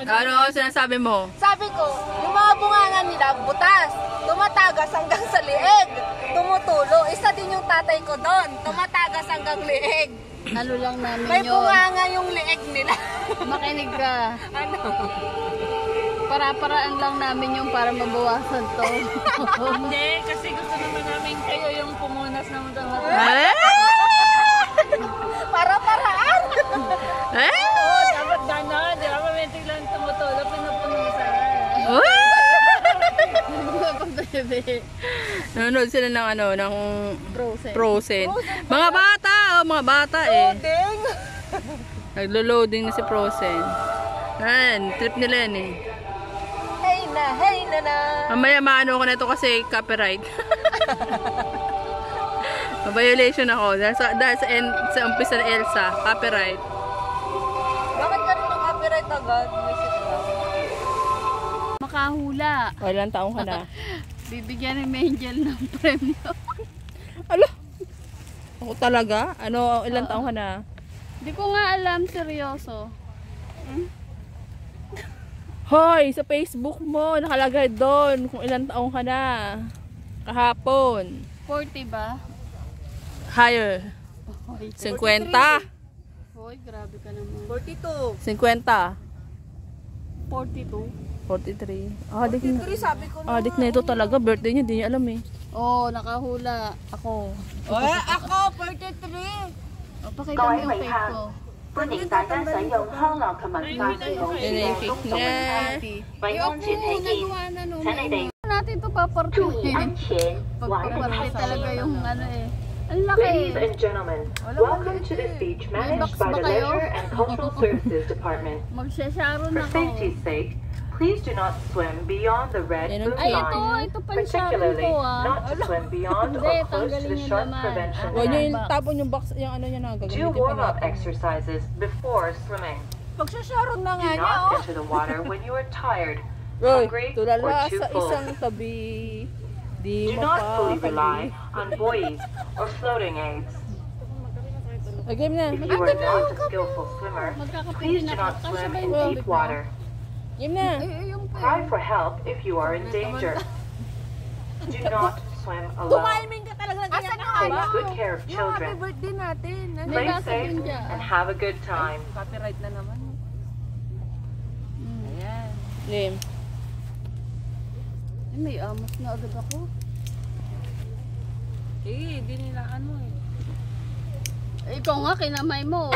Ano sinasabi mo? Sabi ko, yung mga bunganga nila butas, tumatagas hanggang sa lieg, tumutulo. Isa din yung tatay ko doon, tumatagas hanggang lieg. Ano lang namin May yun. bunganga yung lieg nila. Makinig ka. Ano? Para-paraan lang namin yung para mabawasan to. Hindi, kasi gusto naman namin kayo yung pumunas ng dapat. Para-paraan. Oo, dapat gano'n. Di ba? Pamitig lang tumutulo, pinupunusan. Nanonood sila ng ano, ng Frozen. Frozen. Mga bata, mga bata eh. Ding. Naglo-loading na si Frozen. Yan, trip nila yan eh. Hey na na. Mamaya maano ko na ito kasi copyright. Violation ako. Dahil sa umpisa na Elsa, copyright. Bakit ka rin ng copyright agad? Visit lang. Makahula. O, ilang taong ka na? Bibigyan ni Angel ng premyo. Alo? Ako talaga? Ano, ilang taong ka na? Di ko nga alam, seryoso. Hoy, sa Facebook mo, nakalagay doon kung ilang taong ka na. Kahapon. 40 ba? Higher. Hoy, 50. hoy, grabe ka naman. 42. 50. 42? 43. Adik na. 43 sabi ko na. Adik na ito talaga. Birthday niya, di niya alam eh. Oo, nakahula. Ako. Ako, 43. O, pakita mo yung fake ko. 歡迎大家使用康樂及文化事務處嘅公眾名稱，為安全起見，請你哋 natin ito 注意 papartuhin. 安全，玩人 Pagpaparte 小 talaga 心。 yung ano eh. Ang laki. Ladies and gentlemen, welcome to this beach managed by the Leisure and Cultural Services Department. Magsasharon For ako. safety's sake, please do not swim beyond the red Yan ang blue Ay, line, ito pang sharon particularly ko ah. not to swim beyond Hindi, or close to tanggalin the niyo shark naman. prevention Huwag niyo line. yung tapon yung box, yung ano niya na Do gagamitin pa warm-up natin. exercises before swimming. Pagsasharon na Do nga niya, not oh. enter the water when you are tired, Uy, hungry, tulala or too sa full. isang tabi. Di Do not fully rely mapakali. on buoys or floating aids. Okay na. If you are not a skillful swimmer, please do not swim in deep water. Game na. Cry for help if you are in danger. Do not swim alone. Tumiming ka talaga ng ganyan na Take haba. good care of Yung happy children. birthday natin. Ano? Play nasa safe din dyan. and have a good time. Copyright na naman. Ayan. Game. Ay, may amos na agad ako. Eh, di nila ano eh. Ikaw nga, kinamay mo.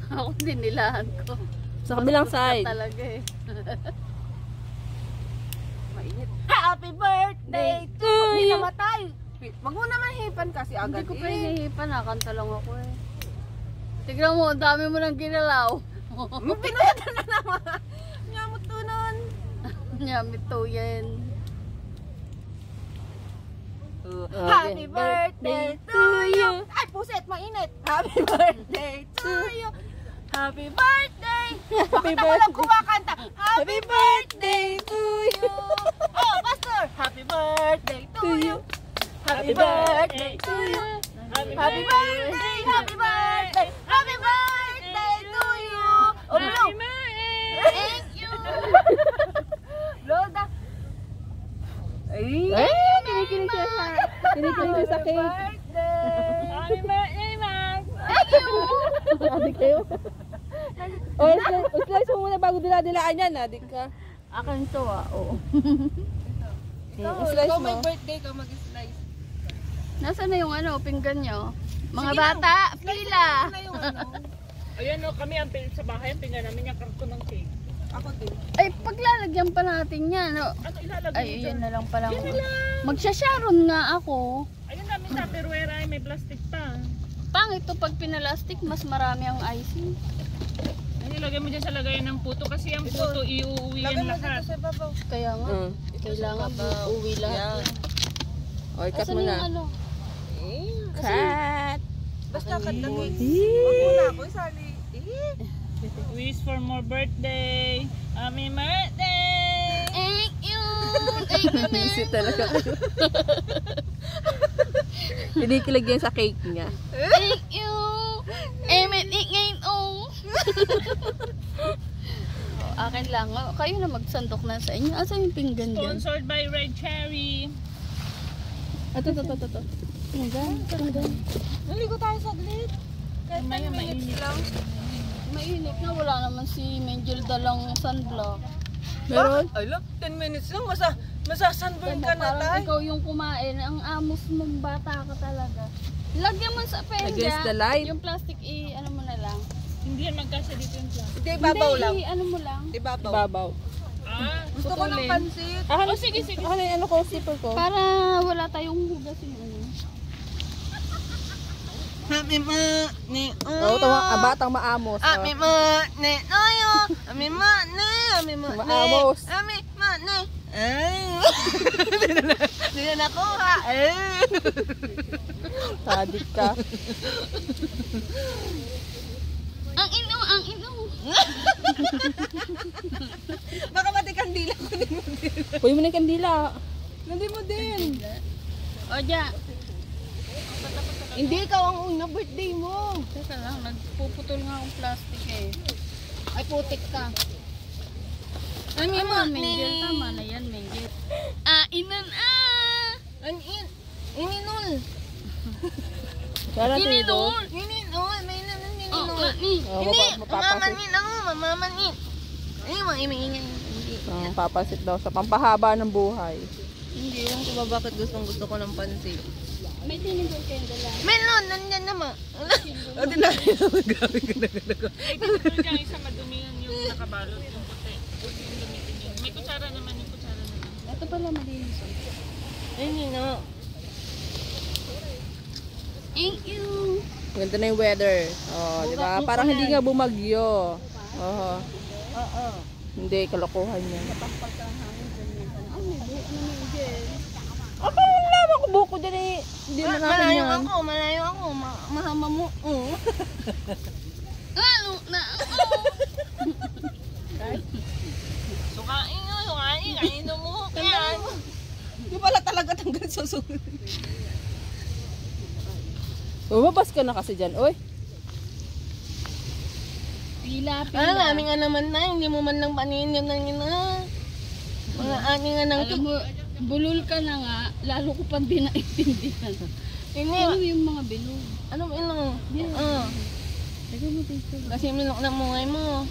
Ako dinilahan ko. Sa kabilang side. Talaga eh. Mainit. Happy birthday to you! Namatay! Wag mo naman hipan kasi Hindi agad ko pa eh. hinihipan, nakanta lang ako eh. Tignan mo, ang dami mo nang ginalaw. Pinuyat na naman. Nyamot to nun. Nyamit to yan. Happy birthday to you! Ay, puset, mainit! Happy birthday to you! Happy birthday! Bakit ako lang kumakanta? Happy birthday to you! Oh, Pastor! Happy birthday to you! Happy birthday to you! Happy birthday! Happy birthday! Happy birthday to you! Oh, no! Thank you! Loda! Ay! Kinikilig siya sa cake. Birthday! Happy birthday, Max! Thank you! Adi kayo. O, slice mo muna bago dila-dilaan yan, adik ka. Akin to ah, oo. Slice Ikaw mo. may birthday ka mag-slice. Nasaan na yung ano, pinggan nyo? Mga bata, pila! Ano yung ano? Ayan o, kami ang sa bahay, ang tingnan namin yung karton ng cake. Ako din. Ay, paglalagyan pa natin yan. No? Ano ilalagay Ay, mo yun dyan? na lang pala. Yan na lang. Magsasharon nga ako. Ayun namin sa perwera ay may plastic pa. Pang ito pag pinalastik, mas marami ang icing. Ay, ilagay mo dyan sa lagayan ng puto kasi ang puto iuuwi Lagay yan mo dito lahat. sa babaw. Kaya nga, kailangan uwi lahat. O, ikat Asan mo yung na. ano? Cut! Basta kandangin. Huwag mo na ako isali. Wish for more birthday. Happy birthday! Thank you! Thank you, Busy talaga kayo. Kinikilig yan sa cake niya. Thank you! Emet, ngayon, oh! yan lang. Kayo na magsandok na sa inyo. Asan yung pinggan dyan? Sponsored by Red Cherry. Ito. Pinggan. Naligo tayo saglit. Kahit Mamaya 10 minutes mainit. lang. Mainit na. Wala naman si Mengel dalang sunblock. Meron? Ay, look, 10 minutes lang. Masasunburn ka na Parang tayo. ikaw yung kumain. Ang amos mong bata ka talaga. Lagyan mo sa penda. Against the light? Yung plastic ano mo na lang. Hindi yan magkasya dito yung plastic. Hindi, babaw lang. Hindi, ano mo lang. Ibabaw. Babaw. Gusto ko ng pansit. Oh, sige. Ano ko, sipper ko? Para wala tayong hugasin. Happy birthday. Oo, batang maamos. Happy birthday. Happy birthday. Maamos. Happy birthday. Hindi na nakuha. Sadik ka. Ang ino. Baka mati kandila ko din mo din. Kunin mo na yung kandila. Hindi mo din. O, dyan. Hindi, ikaw ang una birthday mo. Teka lang, nagpuputol nga akong plastic eh. Ay, putik ka. Ay, Mengel. Tama na yan, Mengel. Inan. Ininol. Kaya natin ito. Ininol. May naman Oh, ininol. Oh, mapapasit. Mamamanit. Ay, mga imaingay. Papasit daw sa pampahaba ng buhay. Hindi lang kung bakit gusto ko ng pansit. May tinigol kayong dala. Melon, nandyan naman. Ate na, gawin ko na. Ay, dito dyan isa madumingan yung nakabalot yung puti. Yung gamitin yun. May kutsara naman yung kutsara naman. Ito pala malinis. Ayun yun na. Thank you. Ganda na yung weather. Oh, di ba? Parang hindi nga bumagyo. Oo. Oo. Hindi, kalokohan yan. Ano, Ako lang ako buko din eh. Hindi na natin yan. Malayo ako. Mahama mo. Sukain, kainin mo. Yan. Hindi pala talaga tanggal sa susunod. Lumabas ka na kasi dyan, oy. Pila. Namin nga naman na, hindi mo man lang panin yun na yun na. Mga ani nga nang Alam mo, bulol ka na nga, lalo ko pang di naintindihan. Hindi. Ano yung mga bilog? Ano ba yun lang? Lagay mo dito. Kasi minok na mungay mo.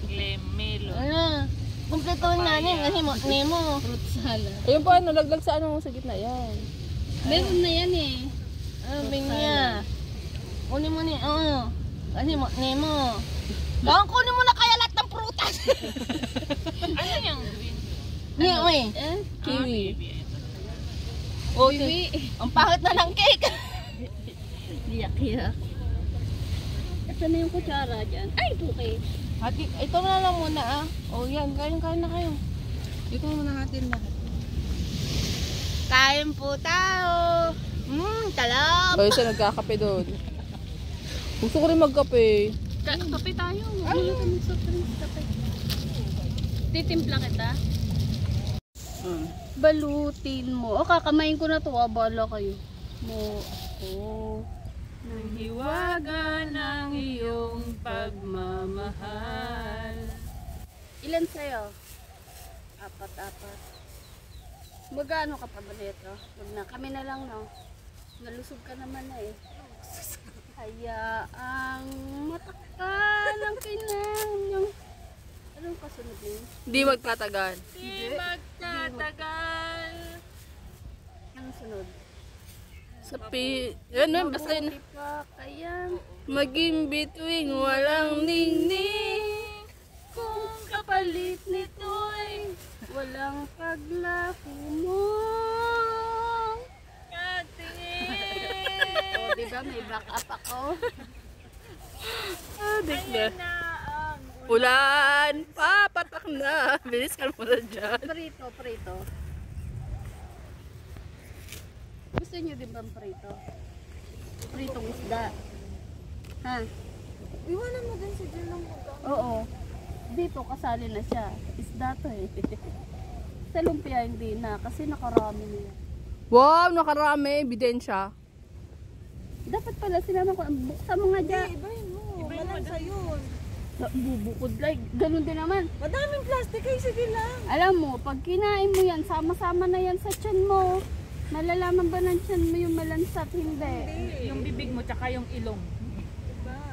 Lemelo. Ano? Kumpletuhin namin kasi mo. Fruit salad. Ayun pa, nalaglag sa ano sa gitna yan. Meron na yan eh. Ano ba niya? Kunin mo niya. Kasi mo. Bawang kunin mo na kaya lahat ng prutas. Ano yung green? Niya, uy. Kiwi. Kiwi. Ang pangit na ng cake. Iyak. Ito na yung kutsara dyan. Ay, puke. Hati, ito na lang muna yan, kain na kayo. Ito muna natin lahat. Kain po tayo. Talab. O, isa nagkakape doon. Gusto ko rin magkape. Kape tayo. Wala ka mag-soft drinks, kape. Titimpla kita. Balutin mo. Kakamain ko na to. Abala kayo. Hiwaga ng iyong pagmamahal. Ilan sa'yo? Apat. Magano ka pa ba nito? Wag na. Kami na lang, no? Nalusog ka naman na eh. Hayaang matakal ang kinang. Anong kasunod niyo? Hindi magtatagal. Di magtatagal. Anong sunod? Ano, basta yun. Pa kaya Maging bituing walang ningning. kung kapalit nito'y walang paglaho mo. Katingin. O, diba may back up ako? Adik na. Na ang Ulan! Papatak na! Bilisan mo na dyan. Prito. Gusto niyo din bang prito? Pritong isda. Ha? Iwanan mo din si Jill lang. Oo. Dito kasali na siya. Isda to eh. Sa lumpia hindi na kasi nakarami na yan. Wow! Nakarami! Ebidensya. Dapat pala sinama ko. Buksan mo nga dyan. Ibahin mo. Malansa yun. Bubukod like. Ganun din naman. Madaming plastic ay sige lang. Alam mo, pag kinain mo yan, sama-sama na yan sa tiyan mo. Malalaman ba ng tiyan mo yung malansat? Hindi. Yung bibig mo tsaka yung ilong.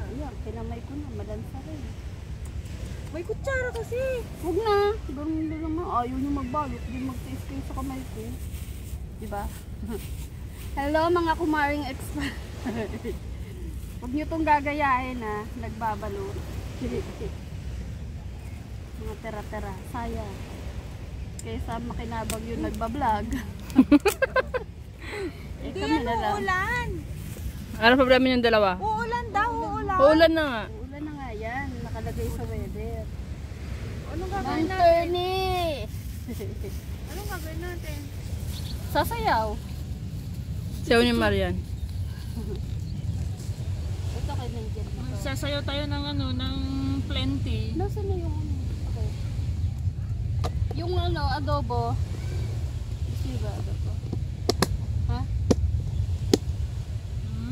Ayan, kinamay ko na, malansa rin. May kutsara kasi. Huwag na. Ganun din naman. Ayaw nyo magbalot. Di magtiis kayo sa kamay ko. Diba? Hello mga kumaring expert. Huwag nyo itong gagayahin ha. Nagbabalot. Mga tera-tera. Sayang. Kaysa makinabang yung nagbablog. Hindi kami yan na lang. uulan. Ano problema yung dalawa? Uulan daw, uulan. Uulan na nga. Ulan na nga yan. Nakalagay sa weather. Anong gagawin natin? Mountainy! Anong gagawin natin? Sasayaw. Sayaw ni Marian. Ito kay Nangyan. Sasayaw tayo ng ano, ng plenty. Nasaan na yung ano? Okay. Yung ano, adobo. Gusto niyo ba adobo? Ha?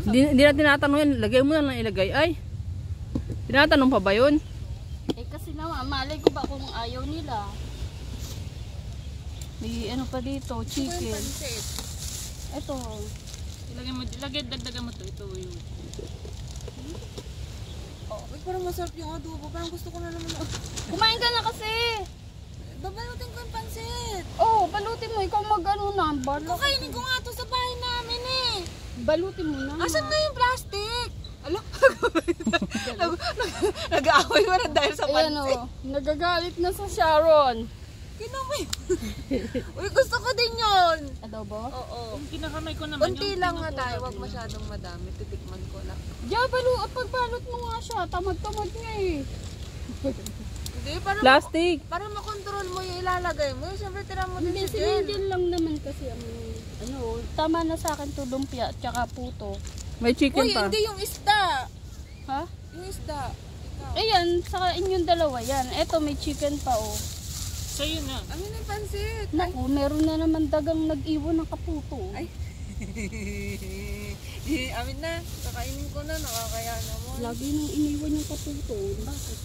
Hindi na tinatanong yun. Lagay mo na lang ilagay. Ay, tinatanong pa ba yun? Eh kasi naman, malay ko ba kung ayaw nila. May ano pa dito, chicken. Ito. Ilagay, dagdagan mo to. Ito yung... Uy, parang masarap yung adobo. Parang gusto ko na naman. Kumain ka na kasi! Babalutin ko yung pansit. Oh, balutin mo. Ikaw mag-ano na. Kakainin ko nga to sa bahay namin eh. Balutin mo na. Asan na yung plastic? Alo? Nag-aaway ko na dahil sa Ayan pansit. o, nagagalit na sa Sharon. Kinamay. Uy, gusto ko din yun. Adobo? Oo. Yung kinakamay ko naman. Kunti yung lang nga pinupulot tayo. Wag mo. masyadong madami. Titikman ko lang. Diya, pagbalot mo nga siya. Tamad-tamad niya eh. Hindi, para Plastic. para makontrol mo yung ilalagay mo. Siyempre, tira mo din Hindi, si Jen. sinigil lang naman kasi ang ano, tama na sa akin to lumpia at saka puto. May chicken Uy, pa. hindi yung isda. Ha? Yung isda. Ikaw. Ayan, sa inyong dalawa yan. Eto, may chicken pa oh. Sa'yo na. Amin na yung pansit. Naku, meron na naman dagang nag-iwan ng kaputo. Ay. Amin na. Kakainin ko na. Nakakaya naman. Lagi nang iniwan yung kaputo. Bakit?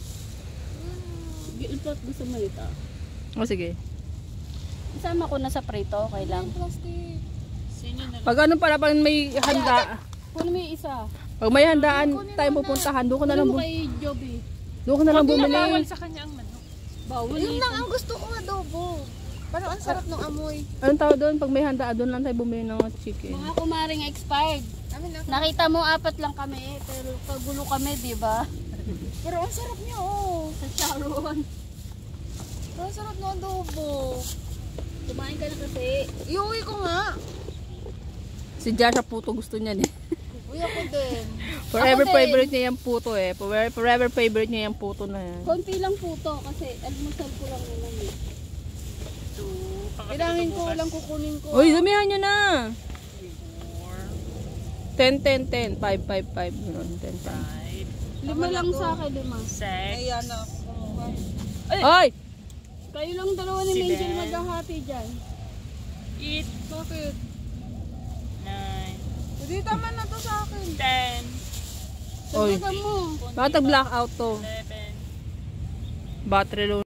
Gilpat gusto mo ito. O sige. Isama ko na sa prito, okay lang. Plastic. Sino na lang. Pag ano pala, pag may handa. Kunin mo yung isa. Pag may handaan tayong pupuntahan, doon ko na lang, Kunin mo kay Joby. doon ko na lang Bawal bumili. sa kanya ang manok. Bawal Yun ito. lang ang gusto ko adobo. Parang ang sarap ng amoy. Anong tawag doon? Pag may handaan, doon lang tayo bumili ng chicken. Mga kumaring expired. Amin na. Nakita mo, 4 lang kami, pero kagulo kami, di ba? Pero ang sarap niya oh. Sa Sharon. Pero ang sarap ng adobo. Kumain ka na kasi. Iuwi ko nga. Si Jasha puto gusto niya eh. Uy, ako din. Forever Ako din. favorite niya yung puto eh. Forever favorite niya yung puto na yan. Konti lang po to kasi almusal ko lang naman eh. So, Kailangan ko lang kukunin ko. Uy, dumihan nyo na! 10, 5, 5, 5. Yun, 10, 5. 5 lang sa akin, 5. Ayan na ako. Ay! Kayo lang dalawa ni Si Angel Ben. maghahati dyan. 8, Bakit? 9, Hindi, tama na to sa akin. 10, Oy. Sabagan mo. Bakit blackout to? 11, Battery low